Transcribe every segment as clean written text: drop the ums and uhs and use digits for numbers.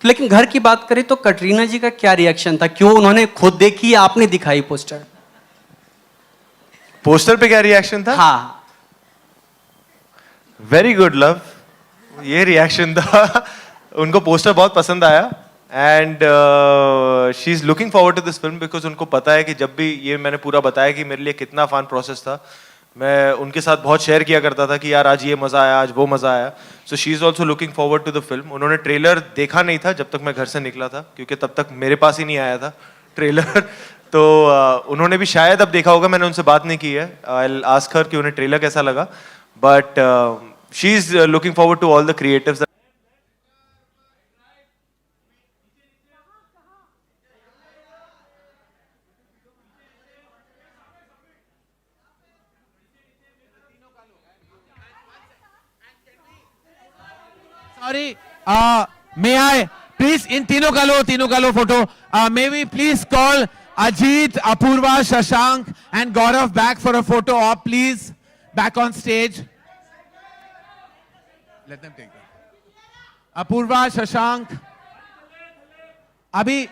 तो लेकिन घर की बात करें तो कटरीना जी का क्या रिएक्शन था? क्यों उन्होंने खुद देखी या आपने दिखाई पोस्टर? पोस्टर पे क्या रिएक्शन था? हाँ, वेरी गुड लव, ये रिएक्शन था। उनको पोस्टर बहुत पसंद आया and she is looking forward to this film because उनको पता है कि जब भी ये मैंने पूरा बताया कि मेरे लिए कितना फन प्रोसेस था, मैं उनके साथ बहुत शेयर किया करता था कि यार आज ये मज़ा आया, आज वो मज़ा आया। So she is also looking forward to the film. उन्होंने ट्रेलर देखा नहीं था जब तक मैं घर से निकला था, क्योंकि तब तक मेरे पास ही नहीं आया था ट्रेलर। तो उन्होंने भी शायद अब देखा होगा, मैंने उनसे बात नहीं की है। आई विल आस्क हर कि उन्हें ट्रेलर कैसा लगा, but she is looking forward to all the creatives. Sorry, may I please in तीनों का लो photo. May we please call Ajit, Apurva, Shashank and Gaurav back for a photo op, please. Back on stage. Let them take that. Apurva, Shashank. Abhi.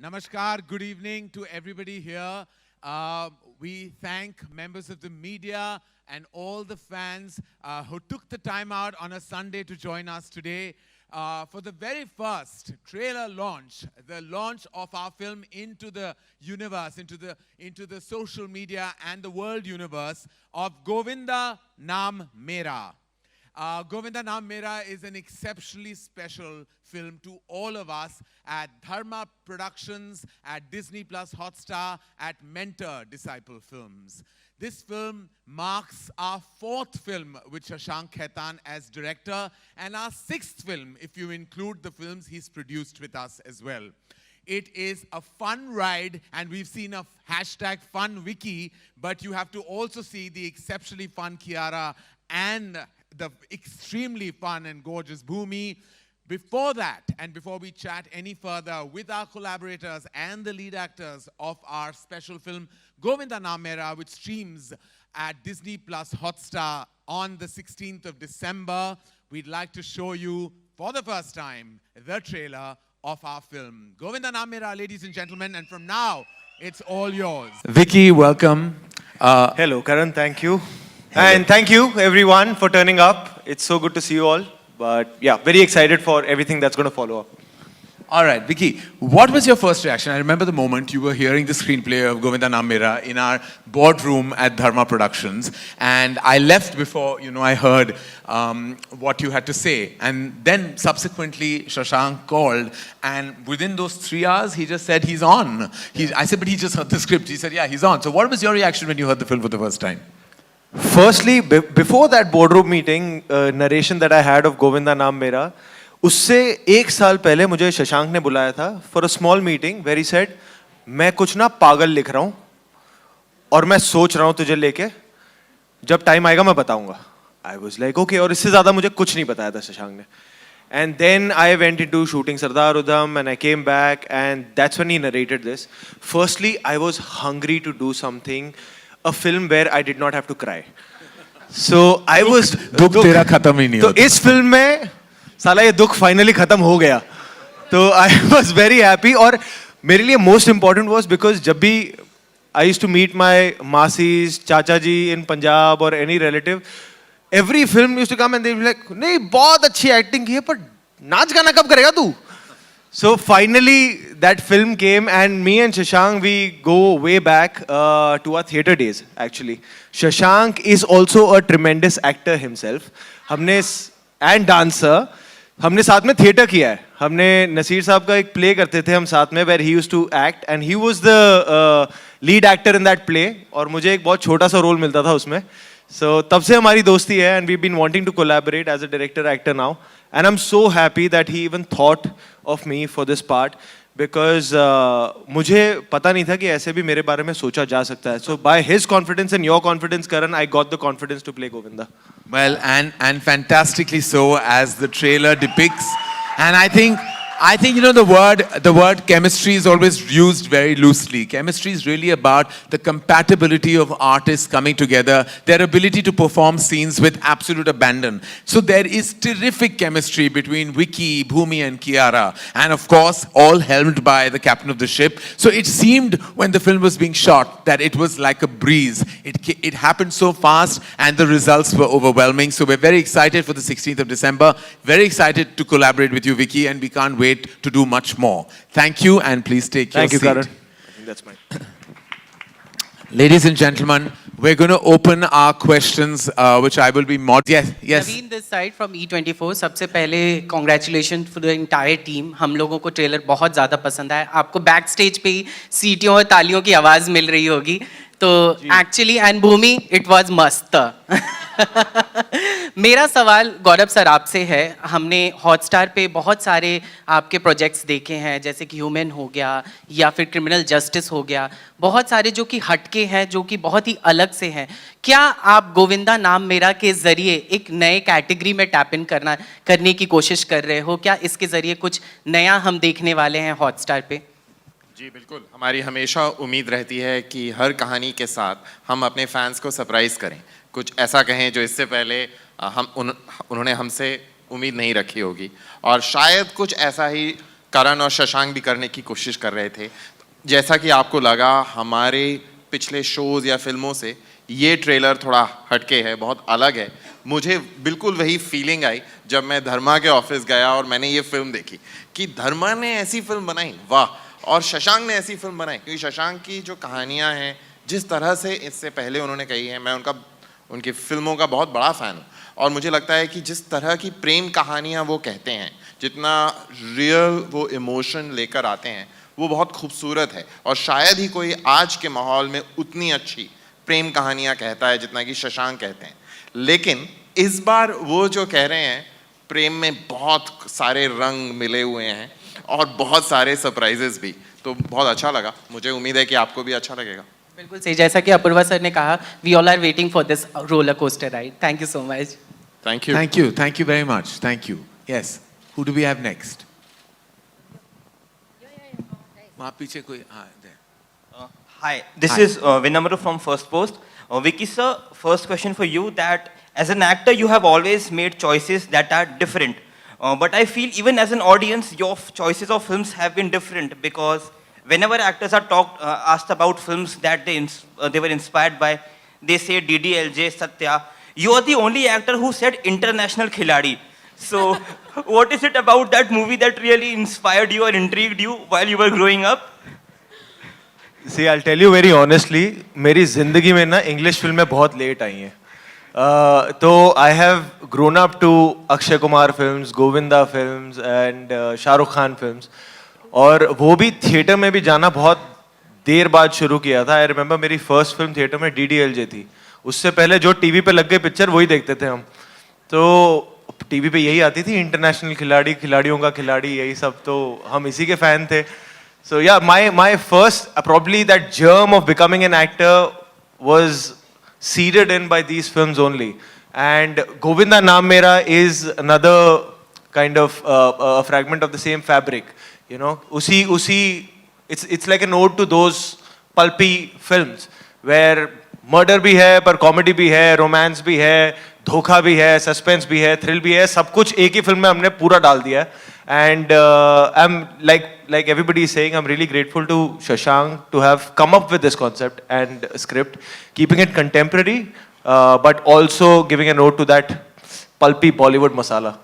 Namaskar, good evening to everybody here. We thank members of the media and all the fans who took the time out on a Sunday to join us today for the very first trailer launch, the launch of our film into the universe, into the social media and the world universe of Govinda Naam Mera. Govinda Naam Mera is an exceptionally special film to all of us at Dharma Productions, at Disney Plus Hotstar, at Mentor Disciple Films. This film marks our fourth film with Shashank Khaitan as director and our sixth film if you include the films he's produced with us as well. It is a fun ride, and we've seen a hashtag fun wiki, but you have to also see the exceptionally fun Kiara and the extremely fun and gorgeous Bhumi. Before that, and before we chat any further with our collaborators and the lead actors of our special film, Govinda Naam Mera, which streams at Disney Plus Hotstar on the 16th of December, we'd like to show you, for the first time, the trailer of our film. Govinda Naam Mera, ladies and gentlemen, and from now, it's all yours. Vicky, welcome. Hello, Karan, thank you. And thank you, everyone, for turning up. It's so good to see you all. But yeah, very excited for everything that's going to follow up. All right, Vicky, what was your first reaction? I remember the moment you were hearing the screenplay of Govinda Naam Mera in our boardroom at Dharma Productions, and I left before, I heard what you had to say. And then subsequently, Shashank called, and within those 3 hours, he just said he's on. I said, but he just heard the script. He said, yeah, he's on. So what was your reaction when you heard the film for the first time? Firstly, before that boardroom meeting, narration that I had of Govinda Naam Mera, उससे 1 साल पहले मुझे शशांक ने बुलाया था for a small meeting where he said, मैं कुछ ना पागल लिख रहा हूँ और मैं सोच रहा हूँ तुझे लेके, जब टाइम आएगा मैं बताऊंगा. I was like, okay, और इससे ज़्यादा मुझे कुछ नहीं बताया था शशांक ने. And then I went into shooting Sardar Udham and I came back and that's when he narrated this. Firstly, I was hungry to do something, a film where I did not have to cry. So I was दुख तेरा खत्म ही नहीं तो होता. इस film में साला ये दुख फाइनली खत्म हो गया. तो आई वॉज वेरी हैप्पी. और मेरे लिए मोस्ट इम्पॉर्टेंट वॉज बिकॉज जब भी I use to meet my मासीज, चाचा जी इन पंजाब और any relative, every film use to come and they like, नहीं बहुत अच्छी एक्टिंग की है पर नाच गाना कब करेगा तू. So finally that film came and me and Shashank, we go way back to our theatre days actually. Shashank is also a tremendous actor himself. हमने and dancer, हमने साथ में theatre किया है. हमने नसीर साहब का एक play करते थे हम साथ में where he used to act and he was the lead actor in that play और मुझे एक बहुत छोटा सा role मिलता था उसमें. So तब से हमारी दोस्ती है and we've been wanting to collaborate as a director actor now. And I'm so happy that he even thought of me for this part because मुझे पता नहीं था कि ऐसे भी मेरे बारे में सोचा जा सकता है. So by his confidence and your confidence, Karan, I got the confidence to play Govinda. Well, and fantastically so, as the trailer depicts. And I think I think, you know, the word chemistry is always used very loosely. Chemistry is really about the compatibility of artists coming together, their ability to perform scenes with absolute abandon. So there is terrific chemistry between Vicky, Bhumi and Kiara. And of course, all helmed by the captain of the ship. So it seemed when the film was being shot that it was like a breeze. It happened so fast and the results were overwhelming. So we're very excited for the 16th of December. Very excited to collaborate with you, Vicky, and we can't wait to do much more. Thank you, and please take your Thank you, seat. Karan. I think that's mine. Ladies and gentlemen, we're going to open our questions, which I will be Yes. Naveen this side from E24. सबसे पहले congratulations for the entire team. हम लोगों को trailer बहुत ज़्यादा पसंद आया. आपको बैक स्टेज पे ही सीटियों और तालियों की आवाज़ मिल रही होगी. तो actually and Bhumi it was मस्त. मेरा सवाल गौरव सर आपसे है. हमने हॉटस्टार पे बहुत सारे आपके प्रोजेक्ट्स देखे हैं, जैसे कि ह्यूमन हो गया या फिर क्रिमिनल जस्टिस हो गया, बहुत सारे जो कि हटके हैं, जो कि बहुत ही अलग से हैं. क्या आप गोविंदा नाम मेरा के ज़रिए एक नए कैटेगरी में टैप इन करने की कोशिश कर रहे हो? क्या इसके ज़रिए कुछ नया हम देखने वाले हैं हॉटस्टार पे? जी बिल्कुल, हमारी हमेशा उम्मीद रहती है कि हर कहानी के साथ हम अपने फैंस को सरप्राइज़ करें, कुछ ऐसा कहें जो इससे पहले उन्होंने हमसे उम्मीद नहीं रखी होगी. और शायद कुछ ऐसा ही करण और शशांक भी करने की कोशिश कर रहे थे. जैसा कि आपको लगा हमारे पिछले शोज़ या फिल्मों से ये ट्रेलर थोड़ा हटके है, बहुत अलग है. मुझे बिल्कुल वही फीलिंग आई जब मैं धर्मा के ऑफिस गया और मैंने ये फिल्म देखी कि धर्मा ने ऐसी फिल्म बनाई, वाह. और शशांक ने ऐसी फिल्म बनाई, क्योंकि शशांक की जो कहानियाँ हैं, जिस तरह से इससे पहले उन्होंने कही है, मैं उनकी फिल्मों का बहुत बड़ा फ़ैन हूँ. और मुझे लगता है कि जिस तरह की प्रेम कहानियाँ वो कहते हैं, जितना रियल वो इमोशन लेकर आते हैं, वो बहुत खूबसूरत है. और शायद ही कोई आज के माहौल में उतनी अच्छी प्रेम कहानियाँ कहता है जितना कि शशांक कहते हैं. लेकिन इस बार वो जो कह रहे हैं, प्रेम में बहुत सारे रंग मिले हुए हैं और बहुत सारे सरप्राइजेस भी. तो बहुत अच्छा लगा. मुझे उम्मीद है कि आपको भी अच्छा लगेगा. बिल्कुल सही, जैसा कि अपूर्वा सर ने कहा, we all are waiting for this roller coaster ride. Thank you so much. Thank you. Thank you very much. Thank you. Yes. Who do we have next? वहाँ पीछे कोई there. Hi, this Hi. is Vinamra from First Post. Vicky sir, first question for you that as an actor you have always made choices that are different. But I feel even as an audience your choices of films have been different because whenever actors are asked about films that they were inspired by, they say DDLJ, Satya. You are the only actor who said International Khiladi. So what is it about that movie that really inspired you or intrigued you while you were growing up? See, I'll tell you very honestly, मेरी ज़िंदगी में ना English फिल्में बहुत late आई हैं. तो I have grown up to Akshay Kumar films, Govinda films and Shahrukh Khan films. और वो भी थिएटर में भी जाना बहुत देर बाद शुरू किया था. आई रिमेंबर मेरी फर्स्ट फिल्म थिएटर में DDLJ थी. उससे पहले जो टीवी पे लग गई पिक्चर वही देखते थे हम. तो टीवी पे यही आती थी, इंटरनेशनल खिलाड़ी, खिलाड़ियों का खिलाड़ी, यही सब. तो हम इसी के फैन थे. So yeah, my first, probably that germ of becoming an actor was seeded in by these films only. And Govinda Naam Mera is another kind of a fragment of the same fabric. You know, it's like an ode to those pulpy films where murder भी है, पर comedy भी है, romance भी है, धोखा भी है, suspense भी है, thrill भी है, सब कुछ एक ही फिल्म में हमने पूरा डाल दिया है. And I'm like everybody is saying, I'm really grateful to Shashank to have come up with this concept and script, keeping it contemporary, but also giving a note to that pulpy Bollywood masala.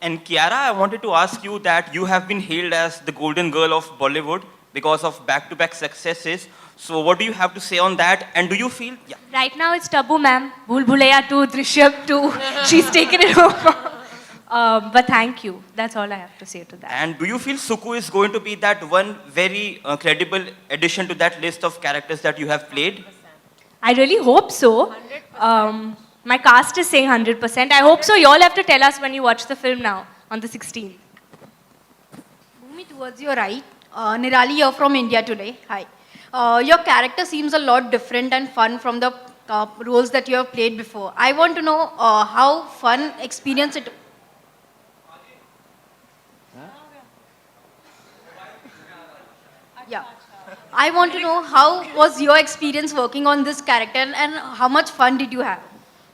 And Kiara, I wanted to ask you that you have been hailed as the golden girl of Bollywood because of back-to-back successes. So what do you have to say on that? And do you feel... Yeah. Right now it's taboo, ma'am. Bhool Bhulaiya 2, Drishyam 2. She's taken it over. But thank you. That's all I have to say to that. And do you feel Suku is going to be that one very credible addition to that list of characters that you have played? I really hope so. My cast is saying 100%. I hope so. You all have to tell us when you watch the film now on the 16th. Bhumi, towards your right. Nirali here from India today. Hi. Your character seems a lot different and fun from the roles that you have played before. I want to know how fun experience it. Yeah. I want to know how was your experience working on this character and how much fun did you have?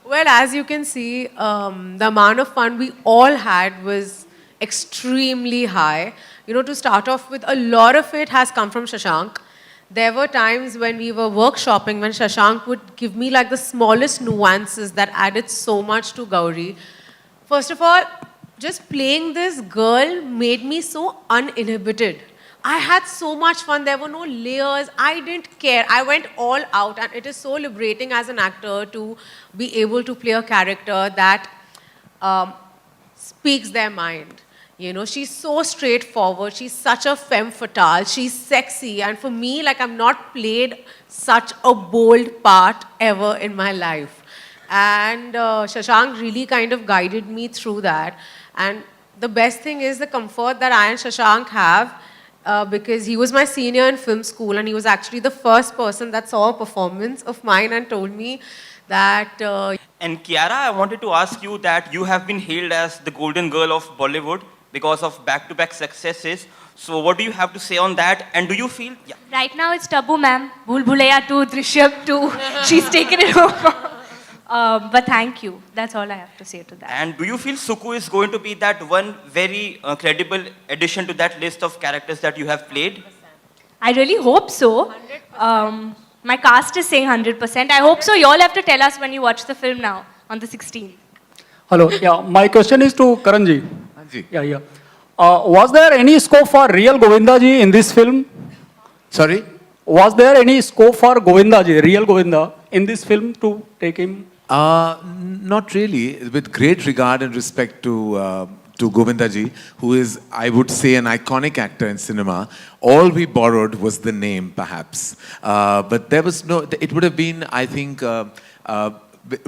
Well, as you can see, the amount of fun we all had was extremely high. You know, to start off with, a lot of it has come from Shashank. There were times when we were workshopping when Shashank would give me like the smallest nuances that added so much to Gauri. First of all, just playing this girl made me so uninhibited. I had so much fun. There were no layers. I didn't care. I went all out, and it is so liberating as an actor to be able to play a character that speaks their mind. You know, she's so straightforward. She's such a femme fatale. She's sexy. And for me, like, I've not played such a bold part ever in my life. And Shashank really kind of guided me through that. And the best thing is the comfort that I and Shashank have, because he was my senior in film school, and he was actually the first person that saw a performance of mine and told me that... And Kiara, I wanted to ask you that you have been hailed as the golden girl of Bollywood because of back-to-back successes. So what do you have to say on that? And do you feel... Yeah. Right now it's Tabu ma'am, Bhool Bhulaiya 2, Drishyam 2. She's taken it over. But thank you. That's all I have to say to that. And do you feel Suku is going to be that one very credible addition to that list of characters that you have played? I really hope so. My cast is saying 100%. I hope so. You all have to tell us when you watch the film now on the 16th. Hello. Yeah, my question is to Karanji. Hanji. Yeah. Was there any scope for real Govindaji in this film? Sorry? Was there any scope for Govindaji, real Govinda, in this film to take him? Not really. With great regard and respect to Govindaji, who is, I would say, an iconic actor in cinema, all we borrowed was the name, perhaps. But there was no, it would have been, I think,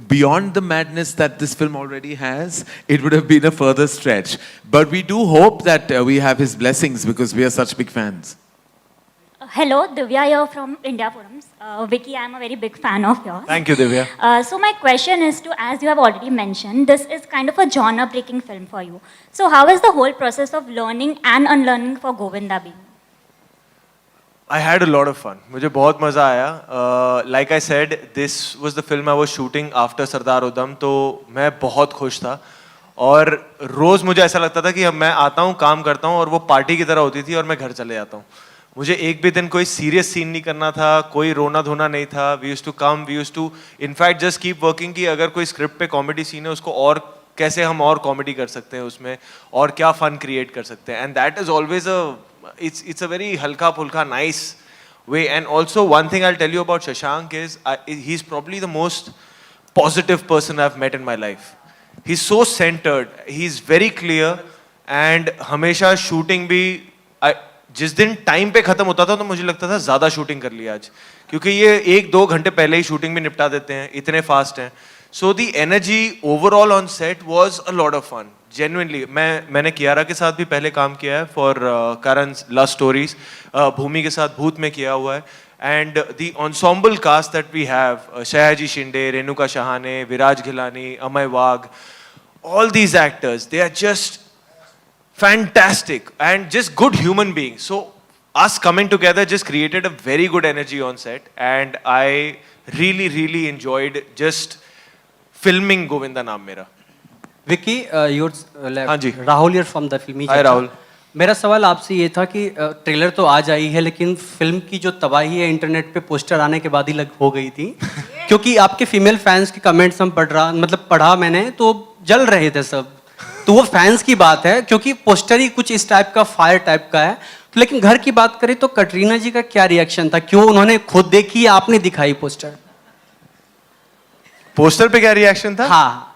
beyond the madness that this film already has, it would have been a further stretch. But we do hope that we have his blessings because we are such big fans. Hello, Divya here from India Forums. Vicky, I'm a very big fan of yours. Thank you, Divya. So my question is to, as you have already mentioned, this is kind of a genre-breaking film for you. So how is the whole process of learning and unlearning for Govinda been? I had a lot of fun. मुझे बहुत मज़ा आया. Like I said, this was the film I was shooting after Sardar Udham, तो मैं बहुत खुश था. और रोज़ मुझे ऐसा लगता था कि अब मैं आता हूँ, काम करता हूँ और वो पार्टी की तरह होती थी और मैं घर चले जाता हूँ. मुझे एक भी दिन कोई सीरियस सीन नहीं करना था, कोई रोना धोना नहीं था. We used to come, we used to in fact just keep working कि अगर कोई स्क्रिप्ट पे कॉमेडी सीन है उसको और कैसे हम और कॉमेडी कर सकते हैं उसमें और क्या फन क्रिएट कर सकते हैं. And that is always it's a very halka pulka nice way. And also one thing I'll tell you about Shashank is he's probably the most positive person I've met in my life. He's so centered, he's very clear, and हमेशा shooting भी जिस दिन time पे खत्म होता था तो मुझे लगता था ज्यादा शूटिंग कर लिया आज, क्योंकि ये 1-2 घंटे पहले ही शूटिंग भी निपटा देते हैं, इतने फास्ट हैं. So the energy overall on set was a lot of fun. Genuinely मैंने कियारा के साथ भी पहले काम किया है for Karan's love stories, Bhumi के साथ भूत में किया हुआ है. And the ensemble cast that we have, Sayaji Shinde, Renuka Shahane, Viraj Ghelani, Amey Wagh, all these actors, they are just fantastic and just good human beings. So us coming together just created a very good energy on set, and I really enjoyed just filming Govinda Naam Mera. Vicky, you're हाँ जी. Rahul here from the Filmy Hi Chacha. Rahul. मेरा सवाल आपसे ये था कि trailer तो आज आई है, लेकिन फिल्म की जो तबाही है इंटरनेट पे पोस्टर आने के बाद ही हो गई थी. क्योंकि आपके फीमेल फैंस के कमेंट्स हम पढ़ा मैंने तो जल रहे थे सब. तो वो फैंस की बात है, क्योंकि पोस्टर ही कुछ इस टाइप का फायर टाइप का है. तो लेकिन घर की बात करें तो कटरीना जी का क्या रिएक्शन था? क्यों उन्होंने खुद देखी या आपने दिखाई पोस्टर? पोस्टर पे क्या रिएक्शन था? हाँ,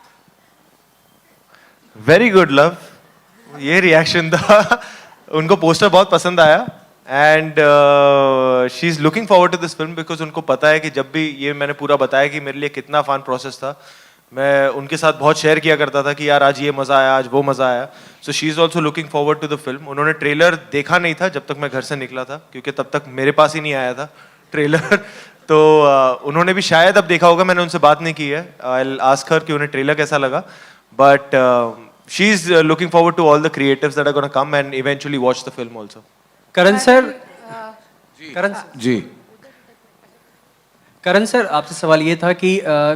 वेरी गुड लव, ये रिएक्शन था. उनको पोस्टर बहुत पसंद आया and she is looking forward to this film because उनको पता है कि जब भी ये मैंने पूरा बताया कि मेरे लिए कितना फन प्रोसेस था, मैं उनके साथ बहुत शेयर किया करता था कि यार आज ये मज़ा आया, आज वो मज़ा आया. So she is also looking forward to the film. उन्होंने ट्रेलर देखा नहीं था जब तक मैं घर से निकला था, क्योंकि तब तक मेरे पास ही नहीं आया था ट्रेलर. तो उन्होंने भी शायद अब देखा होगा, मैंने उनसे बात नहीं की है. आई विल आस्क हर कि उन्हें ट्रेलर कैसा लगा. But she is looking forward to all the creatives that are gonna come and eventually watch the film also. Karan sir, Karan sir, आपसे सवाल ये था कि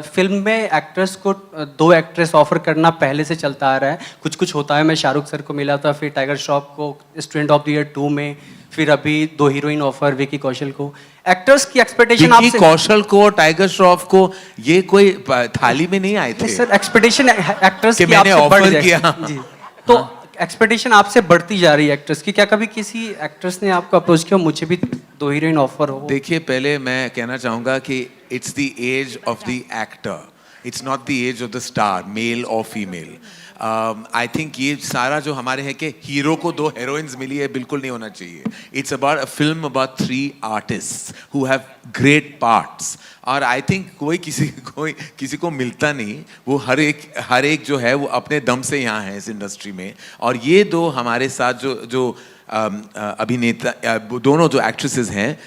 फिल्म में एक्ट्रेस को दो एक्ट्रेस ऑफर करना पहले से चलता आ रहा है, कुछ कुछ होता है। मैं शाहरुख सर को मिला था, फिर टाइगर श्रॉफ को स्टूडेंट ऑफ द ईयर 2 में, फिर अभी 2 हीरोइन ऑफर विकी कौशल को। एक्टर्स की एक्सपेक्टेशन आपसे, विकी कौशल को, टाइगर श्रॉफ को, ये कोई थाली में नहीं आए थे सर। एक्सपेक्टेशन एक्ट्रेस कि की मैंने आपसे बढ़ ऑफर जाए किया। जी, तो एक्सपेक्टेशन आपसे बढ़ती जा रही है एक्ट्रेस की। क्या कभी किसी एक्ट्रेस ने आपको अप्रोच किया, मुझे भी 2 हीरोइन ऑफर हो? देखिए, पहले मैं कहना चाहूंगा कि it's the age of the actor, it's not the age of the star, male और फीमेल। आई थिंक ये सारा जो हमारे है कि हीरो को 2 हीरोइंस मिली है, बिल्कुल नहीं होना चाहिए। It's about a film about 3 artist who have great parts. और आई थिंक कोई किसी को मिलता नहीं, वो हर एक जो है वो अपने दम से यहाँ है इस इंडस्ट्री में। और ये 2 हमारे साथ जो अभिनेता, दोनों जो एक्ट्रेसेस हैं,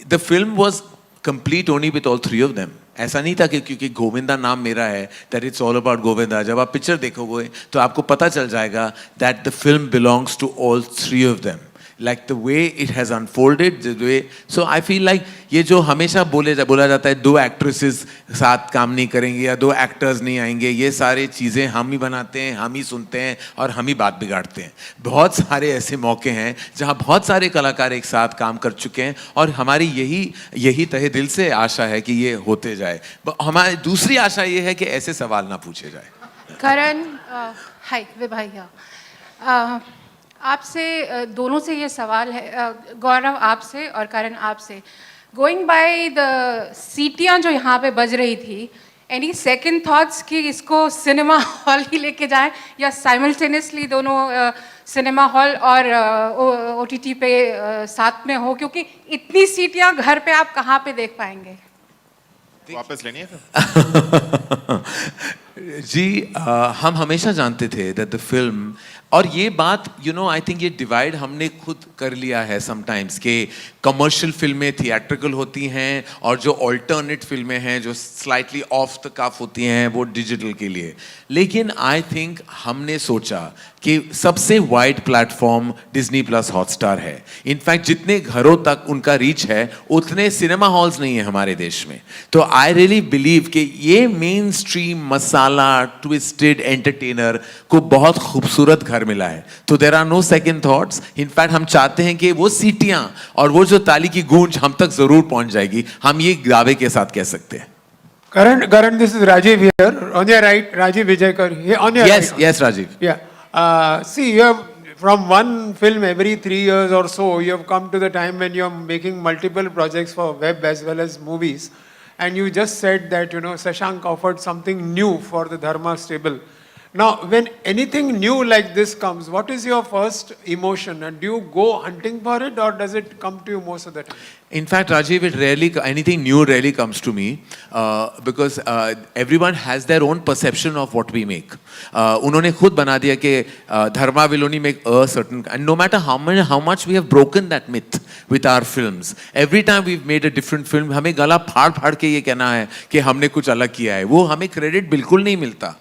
the film was complete only with all 3 of them. ऐसा नहीं था कि क्योंकि गोविंदा नाम मेरा है that it's all about Govinda. जब आप पिक्चर देखोगे तो आपको पता चल जाएगा that the film belongs to all 3 of them, like the way it has unfolded, the way, so I feel like ये जो हमेशा बोला जाता है 2 एक्ट्रेसेस साथ काम नहीं करेंगे या 2 एक्टर्स नहीं आएंगे, ये सारी चीज़ें हम ही बनाते हैं, हम ही सुनते हैं और हम ही बात बिगाड़ते हैं। बहुत सारे ऐसे मौके हैं जहाँ बहुत सारे कलाकार एक साथ काम कर चुके हैं और हमारी यही तहे दिल से आशा है कि ये होते जाए। हमारी दूसरी आशा ये है कि ऐसे सवाल ना पूछे जाए। करण, हाय विभाइया, आपसे दोनों से ये सवाल है, गौरव आपसे और करण आपसे। गोइंग बाय द सीटियाँ जो यहाँ पे बज रही थी, एनी सेकंड थॉट्स कि इसको सिनेमा हॉल ही लेके जाएं या साइमल्टेनियसली दोनों सिनेमा हॉल और OTT पे साथ में हो, क्योंकि इतनी सीटियाँ घर पे आप कहाँ पे देख पाएंगे? वापस लेनी है फिर? जी, हम हमेशा जानते थे दैट द फिल्म, और ये बात आई थिंक ये डिवाइड हमने खुद कर लिया है समटाइम्स कि कमर्शियल फिल्में थिएट्रिकल होती हैं और जो ऑल्टरनेट फिल्में हैं जो स्लाइटली ऑफ द कफ होती हैं वो डिजिटल के लिए। लेकिन आई थिंक हमने सोचा कि सबसे wide platform Disney plus Hotstar है। इनफैक्ट जितने घरों तक उनका रीच है उतने सिनेमा हॉल्स नहीं है हमारे देश में। तो आई रियली बिलीव कि ये mainstream masala twisted entertainer को बहुत खूबसूरत घर मिला है। तो there are no second thoughts. In fact हम चाहते हैं कि वो सीटियां और वो जो ताली की गूंज हम तक जरूर पहुंच जाएगी, हम ये दावे के साथ कह सकते हैं। Karan, this is Rajiv here. On your right, Rajiv Vijayakar. On your right. Yes, Rajiv. Yeah. See, you have from one film every 3 years or so, you have come to the time when you are making multiple projects for web as well as movies. And you just said that, Shashank offered something new for the Dharma stable. Now, when anything new like this comes, what is your first emotion? And do you go hunting for it or does it come to you most of the time? In fact, Rajiv, anything new rarely comes to me because everyone has their own perception of what we make. उन्होंने खुद बना दिया कि Dharma will only make a certain, and no matter how much we have broken that myth with our films, every time we've made a different film, हमें गला फाड़ के ये कहना है कि हमने कुछ अलग किया है, वो हमें credit बिल्कुल नहीं मिलता.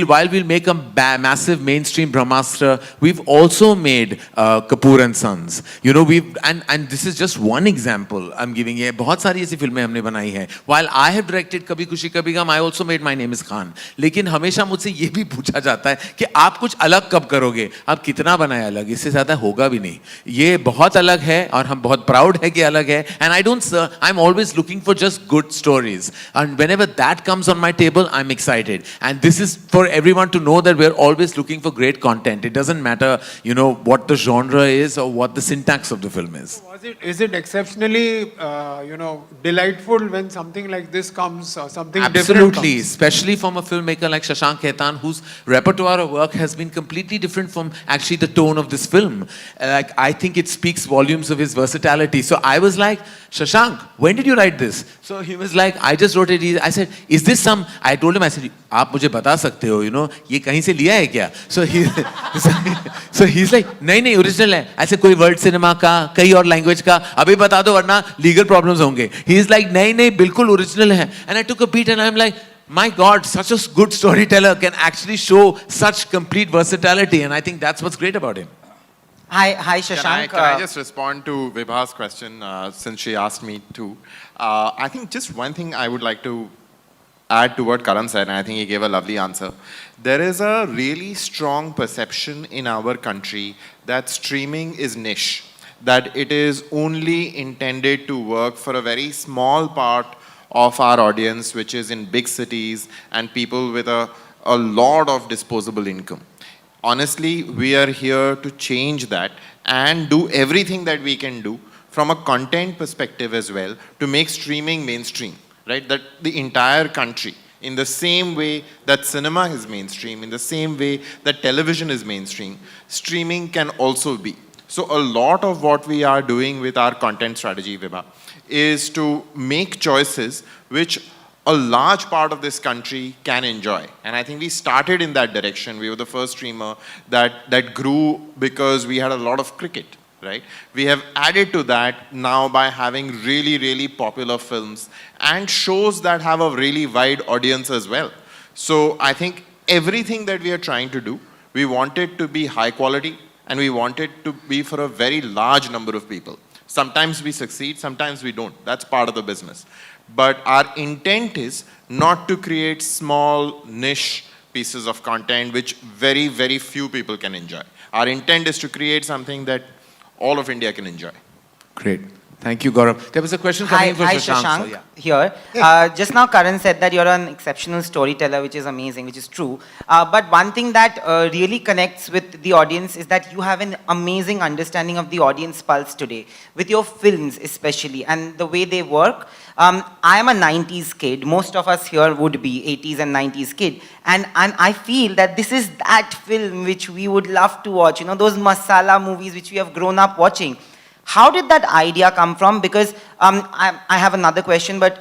While we'll make a massive mainstream Brahmastra, we've also made Kapoor and Sons. And this is just one example I'm giving you. बहुत सारी ऐसी फिल्में हमने बनाई हैं. While I have directed कभी खुशी कभी गम, I also made My Name Is Khan. लेकिन हमेशा मुझसे ये भी पूछा जाता है कि आप कुछ अलग कब करोगे? आप कितना बनाए अलग? इससे ज़्यादा होगा भी नहीं. ये बहुत अलग है और हम बहुत proud है कि अलग है. And I'm always looking for just good stories. And whenever that comes on my table, I'm excited. And this is for everyone to know that we're always looking for great content. It doesn't matter, what the genre is or what the syntax of the film is. Is it exceptionally, delightful when something like this comes or something different Absolutely, comes? especially from a filmmaker like Shashank Khaitan, whose repertoire of work has been completely different from actually the tone of this film. I think it speaks volumes of his versatility. So I was like, Shashank, when did you write this? So he was like, I just wrote it. I said, is this I told him, I said, आप मुझे बता सकते हो, ये कहीं से लिया है क्या? So he's like, नहीं original है. ऐसे कोई वर्ड सिनेमा का, कई और लैंग्वेज का, अभी बता दो वरना लीगल प्रॉब्लम्स होंगे. He is like, नहीं बिल्कुल ओरिजिनल है. And I took a beat and I'm like, my God, such a good storyteller can actually show such complete versatility, and I think that's what's great about him. Hi, Can Shashank. I just respond to Vibha's question since she asked me to? I think just one thing I would like to add to what Karan said, and I think he gave a lovely answer. There is a really strong perception in our country that streaming is niche, that it is only intended to work for a very small part of our audience, which is in big cities and people with a lot of disposable income. Honestly, we are here to change that and do everything that we can do from a content perspective as well to make streaming mainstream, right? That the entire country, in the same way that cinema is mainstream, in the same way that television is mainstream, streaming can also be. So a lot of what we are doing with our content strategy, Vibha, is to make choices which a large part of this country can enjoy. And I think we started in that direction. We were the first streamer that grew because we had a lot of cricket, right? We have added to that now by having really, really popular films and shows that have a really wide audience as well. So I think everything that we are trying to do, we want it to be high quality and we want it to be for a very large number of people. Sometimes we succeed, sometimes we don't. That's part of the business. But our intent is not to create small niche pieces of content which very, very few people can enjoy. Our intent is to create something that all of India can enjoy. Great. Thank you, Gaurav. There was a question coming in for Hi, Shashank. Shashank here. Just now Karan said that you're an exceptional storyteller, which is amazing, which is true. But one thing that really connects with the audience is that you have an amazing understanding of the audience pulse today, with your films especially, and the way they work. I am a 90s kid. Most of us here would be 80s and 90s kid. And I feel that this is that film which we would love to watch. You know, those masala movies which we have grown up watching. How did that idea come from? Because I have another question, but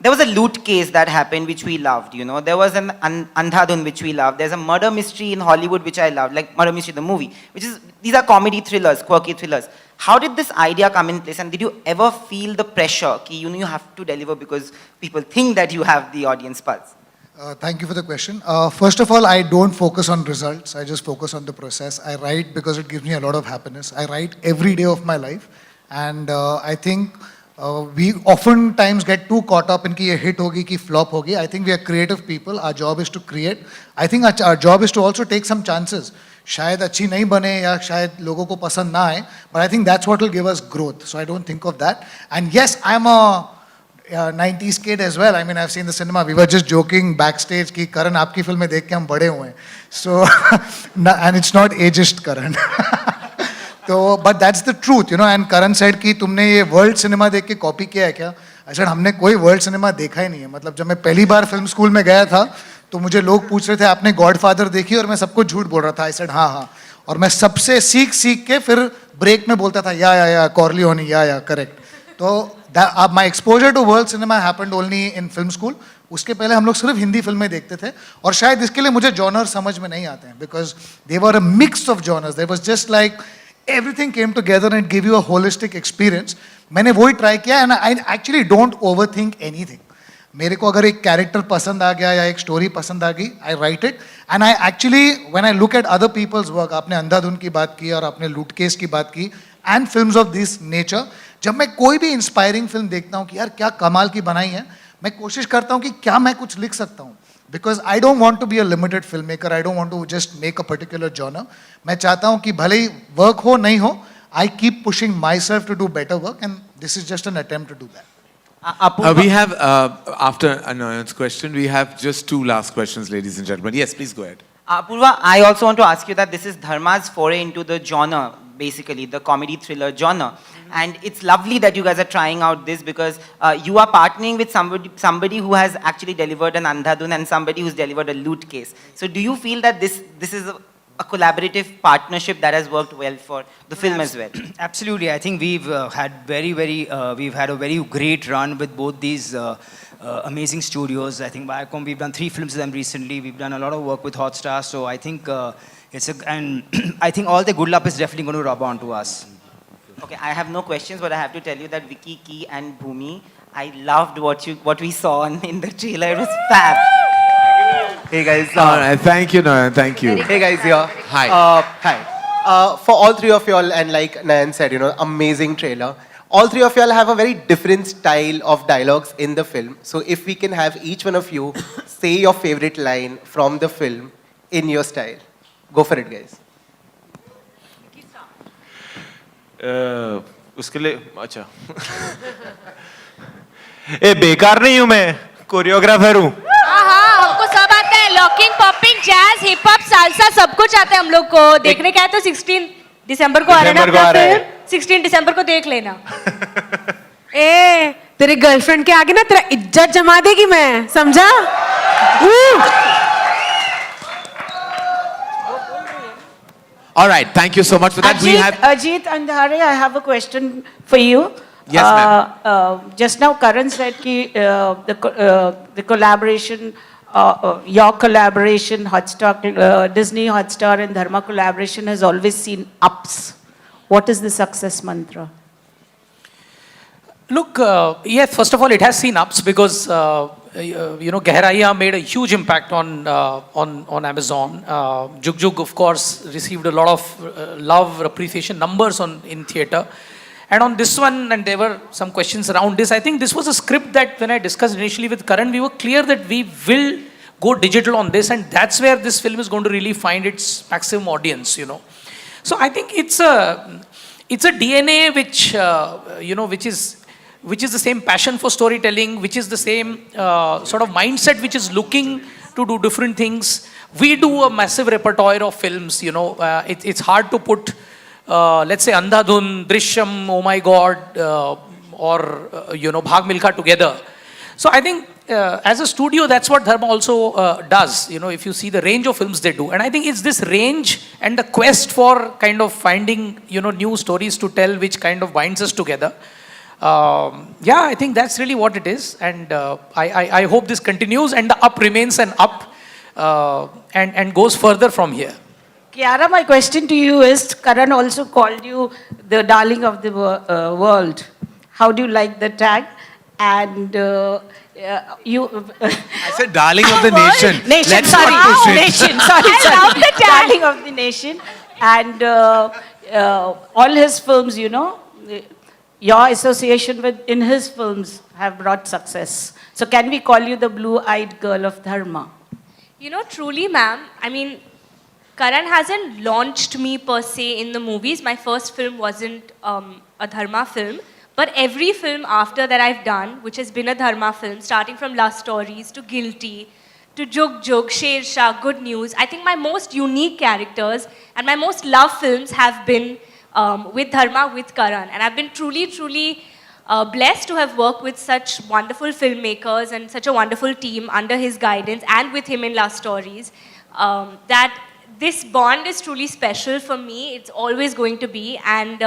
there was a loot case that happened which we loved, you know. There was an Andhadhun which we loved. There's a murder mystery in Hollywood which I loved, like Murder Mystery the movie, these are comedy thrillers, quirky thrillers. How did this idea come in place, and did you ever feel the pressure that you have to deliver because people think that you have the audience pulse? Thank you for the question. First of all, I don't focus on results. I just focus on the process. I write because it gives me a lot of happiness. I write every day of my life. And I think we oftentimes get too caught up in ki ye hit hogi, ki flop hogi. I think we are creative people. Our job is to create. I think our job is to also take some chances. शायद अच्छी नहीं बने या शायद लोगों को पसंद ना आए. But I think that's what will give us growth. So I don't think of that. And yes, I'm a 90s kid as well. I mean, I've seen the cinema. We were just joking backstage कि Karan आपकी फिल्में देख के हम बड़े हुए हैं. So, and it's not ageist Karan. So, but that's the truth, you know. And Karan said कि तुमने ये world cinema देख के copy किया है क्या? I said हमने कोई world cinema देखा ही नहीं है. मतलब जब मैं पहली बार film school में गया था, तो मुझे लोग पूछ रहे थे आपने Godfather देखी और मैं सबको झूठ बोल रहा था. I said हाँ. और मैं सबसे सीख के फिर break में बोलता था या Corleone या correct. तो my exposure to world cinema happened only in film school. उसके पहले हम लोग सिर्फ हिंदी फिल्में देखते थे और शायद इसके लिए मुझे जॉनर समझ में नहीं आते हैं because they were a mix of genres. There was just like everything came together and gave you a holistic experience. मैंने वही try किया and I actually don't overthink anything. मेरे को अगर एक character पसंद आ गया या एक story पसंद आ गई, I write it and I actually when I look at other people's work, आपने अंधाधुन की बात की और आपने लूट केस की बात की and films of this nature, जब मैं कोई भी इंस्पायरिंग फिल्म देखता हूँ कि यार क्या कमाल की बनाई है, मैं कोशिश करता हूँ कि क्या मैं कुछ लिख सकता हूँ. Because I don't want to be a limited filmmaker. I don't want to just make a particular genre. मैं चाहता हूँ कि भले ही work हो नहीं हो, I keep pushing myself to do better work, and this is just an attempt to do that. We have, after Anoyan's question, we have just two last questions, ladies and gentlemen. Yes, please go ahead. Apurva, I also want to ask you that this is Dharma's foray into the genre, basically the comedy thriller genre. And it's lovely that you guys are trying out this because you are partnering with somebody who has actually delivered an Andhadhun and somebody who's delivered a loot case. So do you feel that this is a collaborative partnership that has worked well for the film as well? Absolutely. I think we've had we've had a very great run with both these amazing studios. I think Viacom, we've done 3 films with them recently. We've done a lot of work with Hotstar. So I think and I think all the good luck is definitely going to rub onto us. Okay, I have no questions, but I have to tell you that Vicky, Ki and Bhumi, I loved what we saw in the trailer. It was fab. Hey guys. Thank you, Noyan. Thank you. Hey guys, here. Hi. Hi. for all three of y'all, and like Nayan said, amazing trailer. All three of y'all have a very different style of dialogues in the film. So if we can have each one of you say your favorite line from the film in your style. Go for it, guys. उसके लिए अच्छा ए बेकार नहीं हूं मैं choreographer हूं हमको सब आता है locking popping jazz hip hop salsa सब कुछ आता है हम लोग को देखने का है तो 16 दिसंबर को आ रहा है ना अपना फिल्म 16 दिसंबर को देख लेना ए तेरे गर्लफ्रेंड के आगे ना तेरा इज्जत जमा देगी मैं समझा All right, thank you so much for that. Ajit Andhare, I have a question for you. Yes, ma'am. Just now, Karan said the collaboration, your collaboration, Disney Hotstar and Dharma collaboration has always seen ups. What is the success mantra? Look, yes, first of all, it has seen ups because, Gehraiya made a huge impact on Amazon. Jug Jug, of course, received a lot of love, appreciation, numbers in theatre. And on this one, and there were some questions around this, I think this was a script that when I discussed initially with Karan, we were clear that we will go digital on this, and that's where this film is going to really find its maximum audience, So I think it's a DNA which is the same passion for storytelling, which is the same sort of mindset which is looking to do different things. We do a massive repertoire of films, it's hard to put, let's say, Andhadhun, Drishyam, Oh My God, or, Bhag Milkha together. So I think as a studio, that's what Dharma also does, if you see the range of films they do. And I think it's this range and the quest for kind of finding, new stories to tell which kind of binds us together. I think that's really what it is, and I hope this continues and the up remains an up and goes further from here. Kiara, my question to you is, Karan also called you the darling of the world. How do you like the tag? And you... I said darling of the nation. Nation, sorry. Nation, sorry. I love the tag. Darling of the nation. And all his films, your association in his films have brought success. So can we call you the blue-eyed girl of Dharma? Truly, ma'am. I mean, Karan hasn't launched me per se in the movies. My first film wasn't a Dharma film. But every film after that I've done, which has been a Dharma film, starting from Love Stories to Guilty, to Jug Jug, Sher Shah, Good News, I think my most unique characters and my most loved films have been with Dharma, with Karan. And I've been truly, truly blessed to have worked with such wonderful filmmakers and such a wonderful team under his guidance and with him in Love Stories, that this bond is truly special for me. It's always going to be. And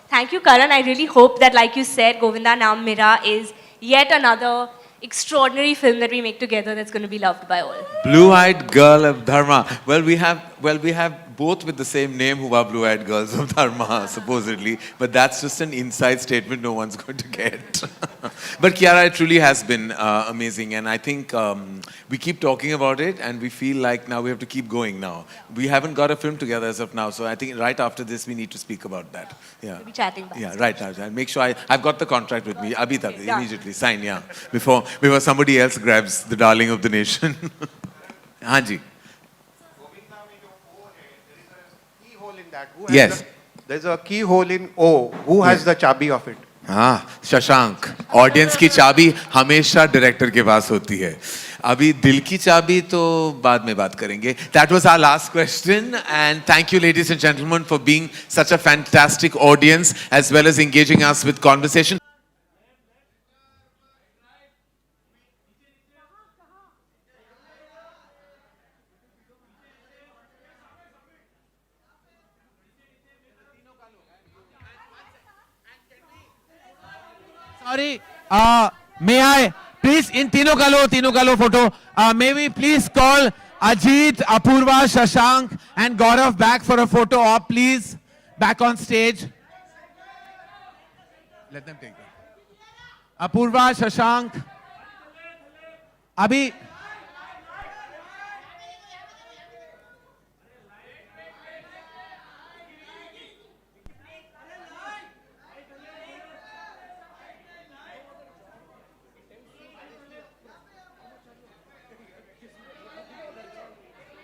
thank you, Karan. I really hope that, like you said, Govinda Naam Mera is yet another extraordinary film that we make together that's going to be loved by all. Blue-eyed girl of Dharma. Well, we have both with the same name who are blue-eyed girls of Dharma, supposedly. But that's just an inside statement no one's going to get. But Kiara, it truly has been amazing. And I think we keep talking about it and we feel like now we have to keep going now. We haven't got a film together as of now. So I think right after this, we need to speak about that. Yeah. We'll be chatting back. Yeah, right now. I'll make sure I've got the contract with me. Abhi tak, immediately. Sign, yeah. Before somebody else grabs the darling of the nation. Hanji. Yes. There's a keyhole in O. Who has the chabi of it? Shashank audience की चाबी हमेशा director के पास होती है अभी दिल की चाबी तो बाद में बात करेंगे that was our last question and thank you ladies and gentlemen for being such a fantastic audience as well as engaging us with conversation. Sorry, may I please in तीनों का लो photo. May we please call Ajit, Apurva, Shashank and Gaurav back for a photo op, please. Back on stage. Let them take that. Apurva, Shashank. Abhi.